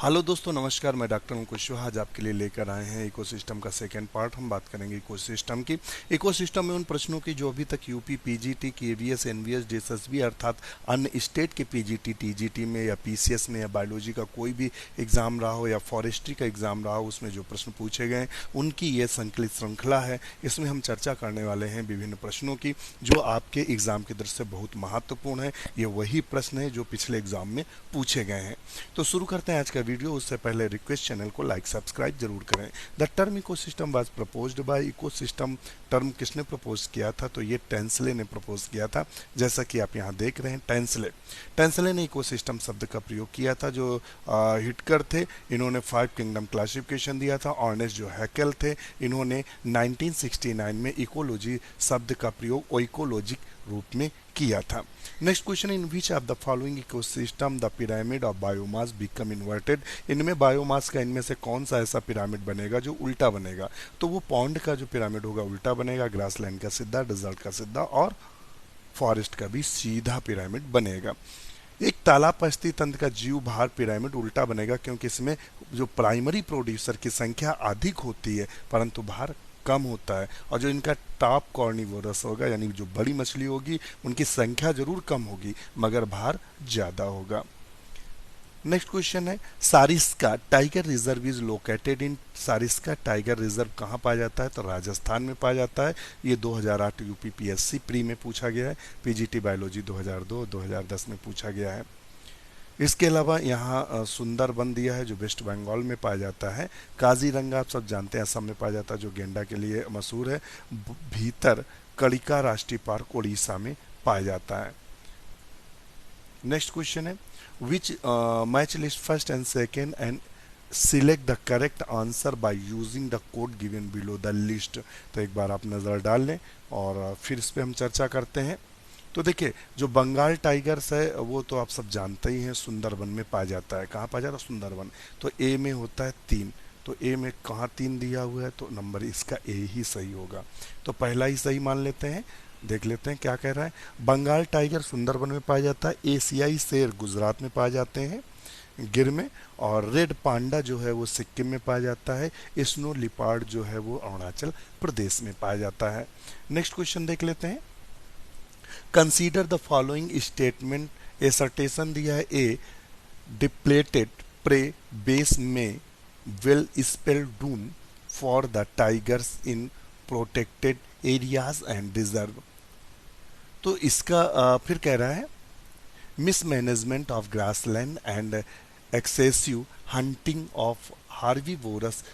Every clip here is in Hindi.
हेलो दोस्तों, नमस्कार। मैं डॉक्टर अंकुश कुशवाहा आज आपके लिए लेकर आए हैं इकोसिस्टम का सेकेंड पार्ट। हम बात करेंगे इकोसिस्टम की। इकोसिस्टम में उन प्रश्नों की जो अभी तक यूपी पीजीटी केवीएस एनवीएस जेएसएसबी अर्थात अन्य स्टेट के पीजीटी टीजीटी में या पीसीएस में या बायोलॉजी का कोई भी एग्जाम रहा हो या फॉरेस्ट्री का एग्जाम रहा हो, उसमें जो प्रश्न पूछे गए उनकी ये संकलित श्रृंखला है। इसमें हम चर्चा करने वाले हैं विभिन्न प्रश्नों की जो आपके एग्जाम की दृष्टि से बहुत महत्वपूर्ण है। ये वही प्रश्न है जो पिछले एग्जाम में पूछे गए हैं। तो शुरू करते हैं आज का वीडियो। उससे पहले रिक्वेस्ट, चैनल को लाइक सब्सक्राइब जरूर करें। The term ecosystem was proposed by. Ecosystem term किसने प्रपोज किया था? तो ये टेंसले ने प्रपोज किया था। जैसा कि आप यहाँ देख रहे हैं, टेंसले ने इकोसिस्टम शब्द का प्रयोग किया था। जो हिटकर थे, इन्होंने 5 किंगडम क्लासिफिकेशन दिया था। ऑर्नेस्ट जो हैकेल थे, इन्होंने 1969 में इकोलॉजी शब्द का प्रयोग ओइकोलॉजिक रूप में किया था। Next question, in which of the following ecosystem the pyramid of biomass become inverted. इनमें बायोमास का इनमें से कौन सा ऐसा पिरामिड बनेगा जो उल्टा बनेगा? तो वो पॉन्ड का जो पिरामिड होगा उल्टा बनेगा, ग्रासलैंड का सीधा, डेजर्ट का सीधा और फॉरेस्ट का भी सीधा पिरामिड बनेगा। एक तालाब परिस्थिति तंत्र का जीव भार पिरामिड उल्टा बनेगा, क्योंकि इसमें जो प्राइमरी प्रोड्यूसर की संख्या अधिक होती है परंतु भार कम होता है। और जो इनका टॉप कॉर्निवोरस होगा, यानी जो बड़ी मछली होगी, उनकी संख्या जरूर कम होगी मगर भार ज्यादा होगा। नेक्स्ट क्वेश्चन है, Sariska tiger reserve is located in. Sariska tiger reserve कहाँ पाया जाता है? तो राजस्थान में पाया जाता है। ये 2008 यूपी पीएससी प्री में पूछा गया है। पीजीटी बायोलॉजी 2002 2010 में पूछा गया है। इसके अलावा यहाँ सुंदरबन दिया है जो वेस्ट बंगाल में पाया जाता है। काजीरंगा आप सब जानते हैं असम में पाया जाता है, जो गेंडा के लिए मशहूर है। भीतर कड़िका राष्ट्रीय पार्क उड़ीसा में पाया जाता है। नेक्स्ट क्वेश्चन है, which match list first and second and select the correct answer by using the code given below the list. तो एक बार आप नज़र डाल लें और फिर इस पर हम चर्चा करते हैं। तो देखिए, जो बंगाल टाइगर्स है वो तो आप सब जानते ही हैं, सुंदरबन में पाया जाता है। कहाँ पाया जाता है? सुंदरबन। तो ए में होता है 3। तो ए में कहाँ 3 दिया हुआ है? तो नंबर इसका ए ही सही होगा। तो पहला ही सही मान लेते हैं। देख लेते हैं क्या कह रहा है। बंगाल टाइगर सुंदरबन में पाया जाता है। एशियाई शेर गुजरात में पाए जाते हैं, गिर में। और रेड पांडा जो है वो सिक्किम में पाया जाता है। स्नो लिपार्ड जो है वो अरुणाचल प्रदेश में पाया जाता है। नेक्स्ट क्वेश्चन देख लेते हैं। Consider the following statement. Assertion दिया है, a depleted prey base may well spell doom for the tigers in protected areas and reserve. तो इसका फिर कह रहा है, mismanagement of grassland and excessive hunting of herbivorous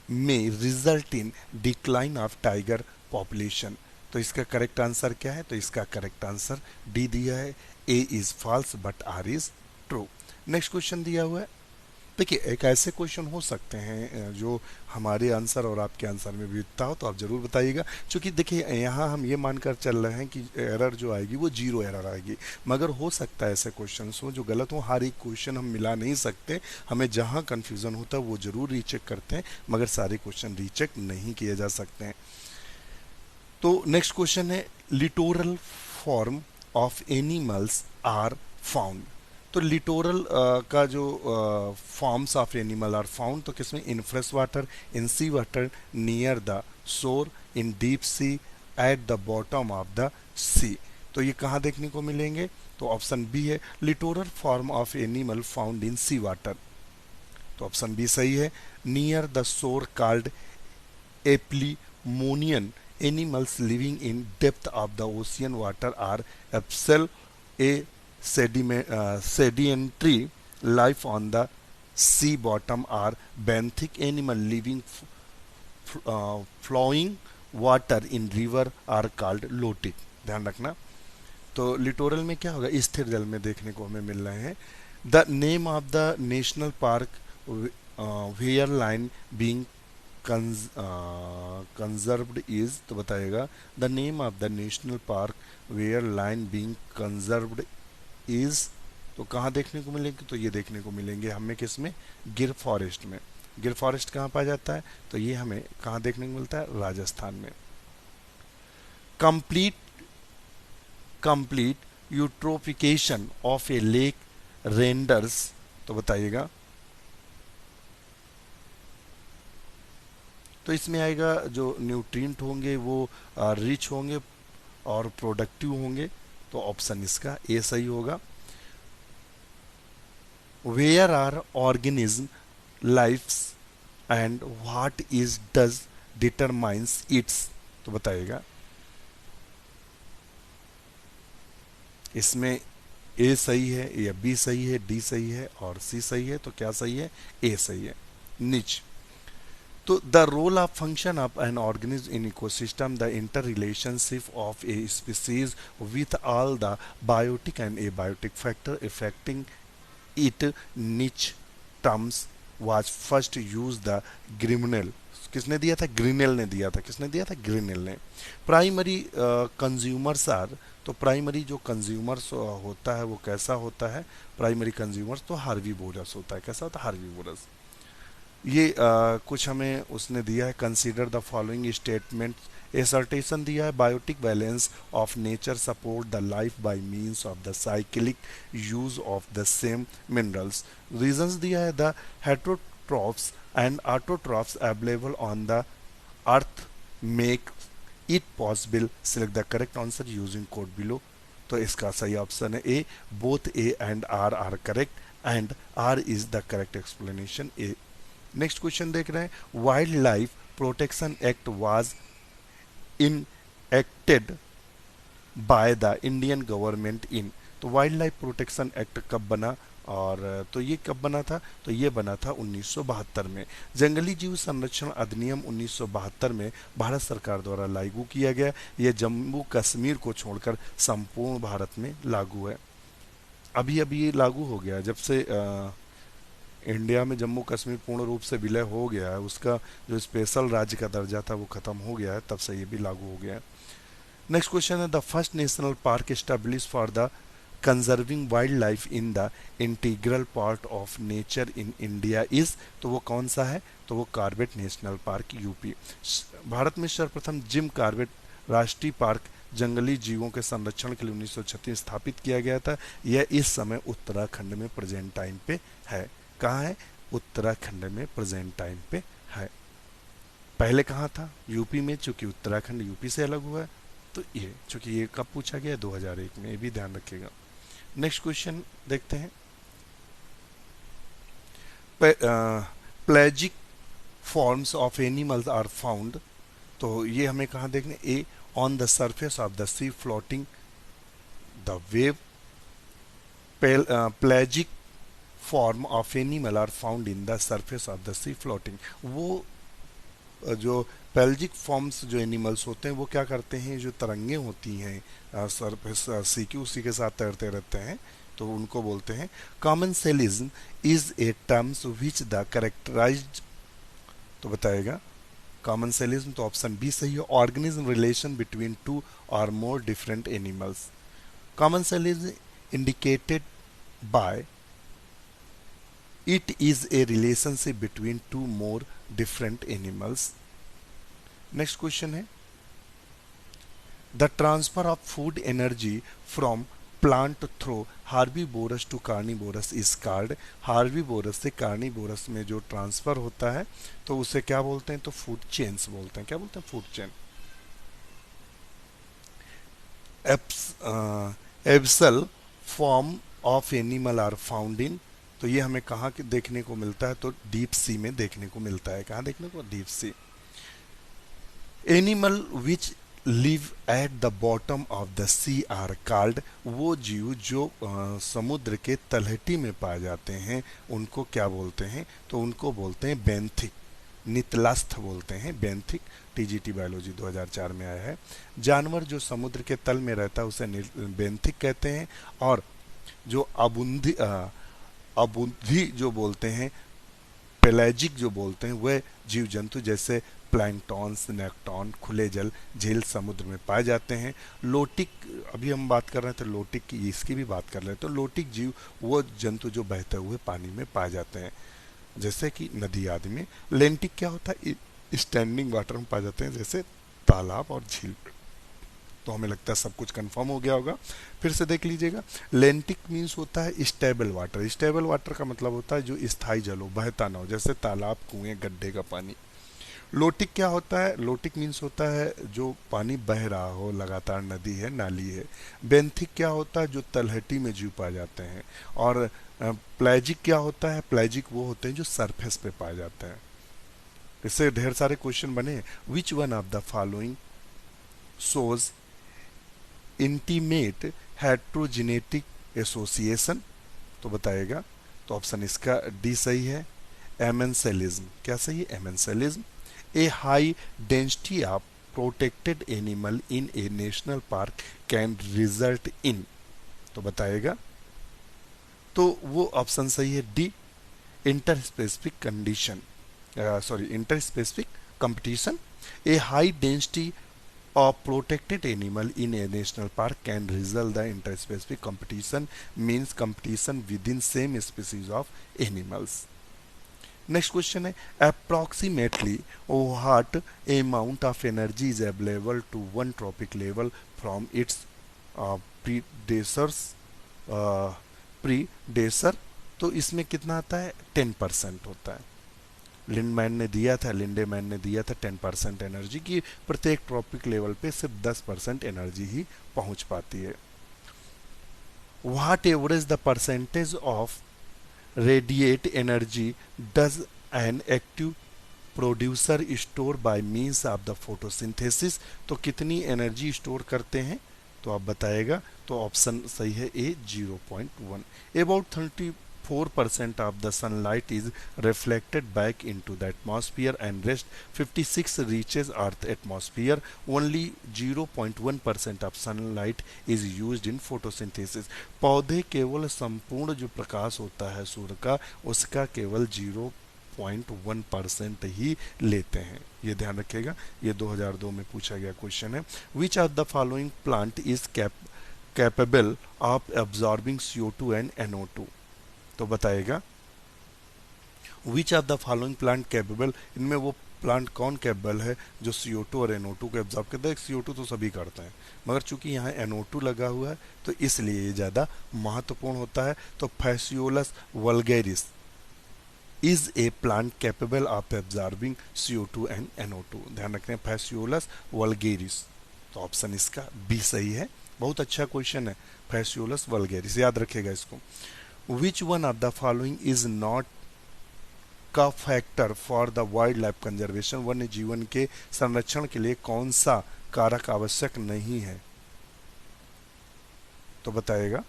may result in decline of tiger population. तो इसका करेक्ट आंसर क्या है? तो इसका करेक्ट आंसर डी दिया है, A is false but R is true. Next question दिया हुआ है। देखिए, एक ऐसे क्वेश्चन हो सकते हैं जो हमारे आंसर और आपके आंसर में विविधता हो, तो आप जरूर बताइएगा। क्योंकि देखिए, यहाँ हम ये मानकर चल रहे हैं कि एरर जो आएगी वो 0 एरर आएगी, मगर हो सकता है ऐसे क्वेश्चन हो जो गलत हो। हर एक क्वेश्चन हम मिला नहीं सकते। हमें जहाँ कन्फ्यूज़न होता है वो जरूर रीचेक करते हैं, मगर सारे क्वेश्चन रीचेक नहीं किए जा सकते हैं। तो नेक्स्ट क्वेश्चन है, littoral form of animals are found. तो लिटोरल का जो forms of animal are found, तो किसमें? In fresh water, in sea water, near the shore, in deep sea, at the bottom of the sea. तो ये कहाँ देखने को मिलेंगे? तो ऑप्शन बी है, littoral form of animal found in sea water. तो ऑप्शन बी सही है। Near the shore called एप्लीमोनियन animals living in depth of the ocean water are absel a sedentary life on the sea bottom are benthic animal living flowing water in river are called lotic। ध्यान रखना। तो लिटोरल में क्या होगा? स्थिर जल में देखने को हमें मिल रहे हैं। The name of the national park where lion being conserved is. तो बताएगा, the name of the national park where lion being conserved is. तो कहाँ देखने को मिलेंगे? तो ये देखने को मिलेंगे हमें किसमें? गिर फॉरेस्ट में। गिर फॉरेस्ट कहाँ पाया जाता है? तो ये हमें कहाँ देखने को मिलता है? राजस्थान में। Complete eutrophication of A lake renders. तो बताइएगा, तो इसमें आएगा जो न्यूट्रिएंट होंगे वो रिच होंगे और प्रोडक्टिव होंगे, तो ऑप्शन इसका ए सही होगा। Where are organism lives and what is does determines its, तो बताइएगा। इसमें ए सही है या बी सही है, डी सही है और सी सही है, तो क्या सही है, ए सही है। निच, तो the role of function of an organism in ecosystem, the inter relationship of a species with all the biotic and abiotic factor effecting it, niche terms was first use the Grinnell, किसने दिया था, ग्रिनेल ने दिया था, किसने दिया था, ग्रिनेल ने। प्राइमरी कंज्यूमर्स आर, तो प्राइमरी जो कंज्यूमर्स होता है वो कैसा होता है, प्राइमरी कंज्यूमर्स तो हार्वीवोरस होता है, कैसा होता है, हार्वीवोरस। ये कुछ हमें उसने दिया है, consider the following statement, assertion दिया है, biotic balance of nature support the life by means of the cyclic use of the same minerals. Reasons दिया है, the heterotrophs and autotrophs available on the earth make it possible, select the correct answer using code below. तो इसका सही ऑप्शन है A, both A and R correct and R is the correct explanation, A. Next question देख रहे हैं, wild life protection act was enacted by the Indian government in, तो वाइल्ड लाइफ प्रोटेक्शन एक्ट कब बना, और तो ये कब बना था, तो ये बना था 1972 में। जंगली जीव संरक्षण अधिनियम 1972 में भारत सरकार द्वारा लागू किया गया। यह जम्मू कश्मीर को छोड़कर संपूर्ण भारत में लागू है। अभी अभी ये लागू हो गया, जब से इंडिया में जम्मू कश्मीर पूर्ण रूप से विलय हो गया है, उसका जो स्पेशल राज्य का दर्जा था वो खत्म हो गया है, तब से ये भी लागू हो गया है। नेक्स्ट क्वेश्चन है, the first national park establish for the conserving wild life in the integral part of nature in India is, तो वो कौन सा है, तो वो Corbett national park UP. Bharat में सर्वप्रथम जिम कॉर्बेट राष्ट्रीय पार्क जंगली जीवों के संरक्षण के लिए 1936 स्थापित किया गया था। यह इस समय उत्तराखंड में प्रेजेंट टाइम पे है। कहाँ है, उत्तराखंड में प्रेजेंट टाइम पे है। पहले कहाँ था, यूपी में, चूंकि उत्तराखंड यूपी से अलग हुआ है, तो ये चूंकि ये कब पूछा गया, 2001 में, ये भी ध्यान रखिएगा। नेक्स्ट क्वेश्चन देखते हैं, pelagic forms of animals are found, तो ये हमें कहाँ देखने, A on the surface of the sea floating the wave, pelagic form of animal are found in the surface of the sea floating, वो जो पेल्जिक फॉर्म्स जो एनिमल्स होते हैं वो क्या करते हैं, जो तरंगे होती हैं सरफेस सी की, उसी के साथ तैरते रहते हैं, तो उनको बोलते हैं। Commensalism is a terms which the characterized, तो बताएगा कॉमन सेलिज्म, तो ऑप्शन बी सही है, organism relation between two or more different animals. Commensalism indicated by it is a relationship between two more different animals. Next question है, the transfer of food energy from plant through herbivorous to carnivorous is called, herbivorous से carnivorous में जो ट्रांसफर होता है तो उसे क्या बोलते हैं, तो फूड चेन्स बोलते हैं। क्या बोलते हैं, food chain. Abyssal form of animal are found in, तो ये हमें कहाँ देखने को मिलता है, तो डीप सी में देखने को मिलता है। कहाँ देखने को, deep sea. Animal which live at the bottom of the sea are called, वो जीव जो समुद्र के तलहटी में पाए जाते हैं उनको क्या बोलते हैं, तो उनको बोलते हैं बेंथिक, नितलस्थ बोलते हैं, बेंथिक। टीजीटी बायोलॉजी 2004 में आया है। जानवर जो समुद्र के तल में रहता है उसे बेंथिक कहते हैं, और जो अबुद्धि जो बोलते हैं, पेलाजिक जो बोलते हैं, वह जीव जंतु जैसे प्लैंकटन, नेक्टॉन, खुले जल, झील, समुद्र में पाए जाते हैं। लोटिक, अभी हम बात कर रहे थे लोटिक की, इसकी भी बात कर रहे हैं, तो लोटिक जीव वो जंतु जो बहते हुए पानी में पाए जाते हैं, जैसे कि नदी आदि में। लेंटिक क्या होता है, स्टैंडिंग वाटर में पाए जाते हैं, जैसे तालाब और झील। तो हमें लगता है सब कुछ कंफर्म हो गया होगा। फिर से देख लीजिएगा, लेंटिक मीन्स होता है स्टेबल वाटर। स्टेबल वाटर का मतलब होता है जो स्थायी जल हो, बहता ना हो, जैसे तालाब, कुएं, गड्ढे का पानी। लोटिक क्या होता है? लोटिक मीन्स होता है जो पानी बह रहा हो, लगातार नदी है, नाली है। बेंथिक क्या होता है? जो तलहटी में जीव पाए जाते हैं। और प्लेजिक क्या होता है? प्लेजिक वो होते हैं जो सरफेस पे पाए जाते हैं। इससे ढेर सारे क्वेश्चन बने। Which one of the following shows intimate heterogenetic association? तो बताएगा। तो ऑप्शन इसका डी सही है, एमेंसेलिज्म। क्या सही है? Amensalism. A high density of protected animal in a national park can result in? तो बताएगा। तो वो ऑप्शन सही है D, interspecific condition, sorry interspecific competition. A high density a protected animal in a national park can result the interspecific competition, means competition within same species of animals. Next question है, approximately what amount of energy is available to one tropic level from its predecessors predecessor? तो इसमें कितना आता है? 10% होता है। लिंडेमैन ने दिया था 10% एनर्जी की, प्रत्येक ट्रॉपिक लेवल पे सिर्फ 10% एनर्जी ही पहुंच पाती है। What average the percentage of radiate energy does an active producer store bye means of the photosynthesis? तो कितनी एनर्जी स्टोर करते हैं? तो आप बताएगा। तो ऑप्शन सही है ए, 0.1। About 34% of the sunlight is reflected back into the atmosphere and rest 56 reaches earth atmosphere. Only 0.1% of sunlight is used in photosynthesis. पौधे केवल संपूर्ण जो प्रकाश होता है सूर्य का, उसका केवल 0.1% ही लेते हैं। ये ध्यान रखिएगा, ये 2002 में पूछा गया क्वेश्चन है। Which of the following plant is capable of absorbing CO2 and NO2? तो बताएगा। Which of the following plant capable, इनमें वो प्लांट कौन कैपेबल है जो CO2 और NO2 को एब्जॉर्ब करता है? CO2 तो सभी करते हैं, मगर चूंकि यहाँ NO2 लगा हुआ है तो इसलिए ये ज़्यादा महत्वपूर्ण होता है। तो Phaseolus vulgaris is a plant capable of absorbing CO2 and NO2। ध्यान रखते हैं, फैसियोलस वल्गैरिस। तो ऑप्शन इसका बी सही है। बहुत अच्छा क्वेश्चन है, फैसियोलस वल्गैरिस, याद रखेगा इसको। Which one of the following is not का factor for the wild life conservation? वन्य जीवन के संरक्षण के लिए कौन सा कारक आवश्यक नहीं है? तो बताएगा।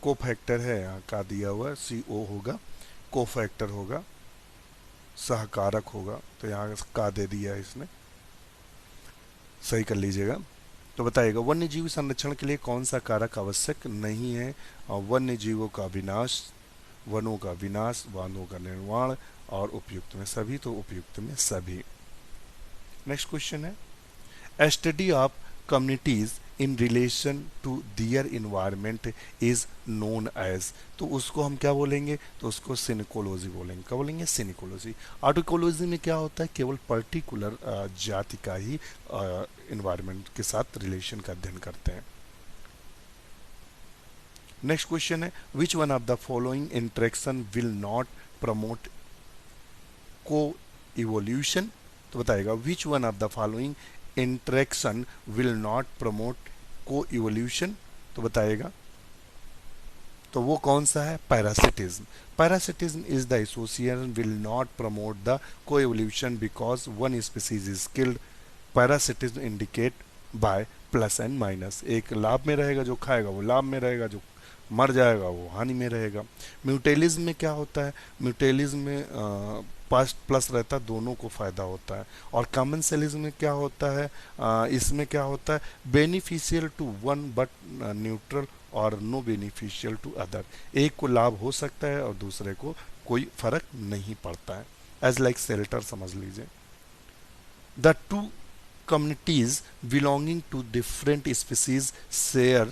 को फैक्टर है, यहाँ का दिया हुआ CO होगा, को फैक्टर होगा, सहकारक होगा, तो यहाँ का दे दिया है इसने, सही कर लीजिएगा। तो बताइएगा वन्य जीव संरक्षण के लिए कौन सा कारक आवश्यक नहीं है? और वन्य जीवों का विनाश, वनों का विनाश, वनों का निर्माण और उपयुक्त में सभी। तो उपयुक्त में सभी। नेक्स्ट क्वेश्चन है, study of communities in relation to their environment is known as? तो उसको हम क्या बोलेंगे? तो उसको सिनिकोलॉजी बोलेंगे। क्या बोलेंगे? सिनिकोलॉजी। आर्टिकोलॉजी में क्या होता है? केवल पर्टिकुलर जाति का ही इन्वायरमेंट के साथ रिलेशन का अध्ययन करते हैं। नेक्स्ट क्वेश्चन है, which one of the following interaction will not promote coevolution? तो बताएगा which one of the following interaction will not promote coevolution? तो बताएगा। तो वो कौन सा है? Parasitism. Parasitism is the association will not promote the coevolution because one species is killed. Parasitism indicate by plus and minus. एक लाभ में रहेगा, जो खाएगा वो लाभ में रहेगा, जो मर जाएगा वो हानि में रहेगा। म्यूटेलिज्म में क्या होता है? म्यूटेलिज्म में पास्ट प्लस रहता है, दोनों को फायदा होता है। और कॉमेंसलिज्म में क्या होता है? इसमें क्या होता है? Beneficial to one but neutral और नो बेनिफिशियल टू अदर। एक को लाभ हो सकता है और दूसरे को कोई फर्क नहीं पड़ता है। एज लाइक शेल्टर समझ लीजिए। The two communities belonging to different species share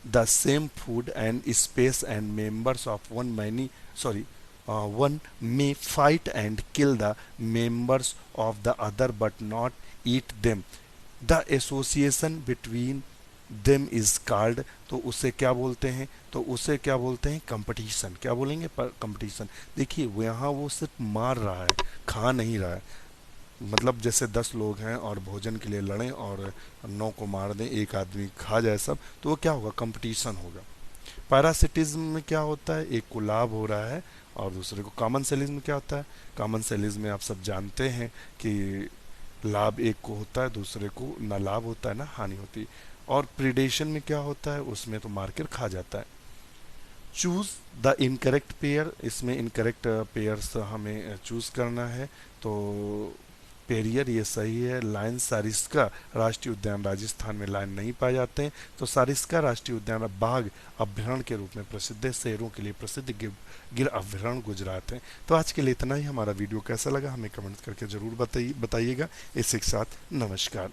the same food and space and members of one may fight and kill the members of the other but not eat them. The association between them is called, तो उसे क्या बोलते हैं, तो उसे क्या बोलते हैं, कंपटीशन। क्या बोलेंगे, पर कंपटीशन। देखिए वो यहाँ वो सिर्फ मार रहा है, खा नहीं रहा है। मतलब जैसे 10 लोग हैं और भोजन के लिए लड़ें और 9 को मार दें, एक आदमी खा जाए सब, तो वो क्या होगा, कंपटीशन होगा। पैरासिटिज्म में क्या होता है, एक को लाभ हो रहा है और दूसरे को। कॉमन सेलिज्म में क्या होता है, कॉमन सेलिज्म में आप सब जानते हैं कि लाभ एक को होता है, दूसरे को ना लाभ होता है ना हानि होती है। और प्रीडेशन में क्या होता है, उसमें तो मारकर खा जाता है। चूज द इनकरेक्ट पेयर, इसमें इनकरेक्ट पेयर्स हमें चूज करना है। तो पेरियर ये सही है। लायन सारिस्का राष्ट्रीय उद्यान, राजस्थान में लायन नहीं पाए जाते हैं, तो सारिस्का राष्ट्रीय उद्यान बाघ अभ्यारण्य के रूप में प्रसिद्ध है। शेरों के लिए प्रसिद्ध गिर अभ्यारण्य गुजरात है। तो आज के लिए इतना ही। हमारा वीडियो कैसा लगा हमें कमेंट करके जरूर बताइएगा। इसी के साथ नमस्कार।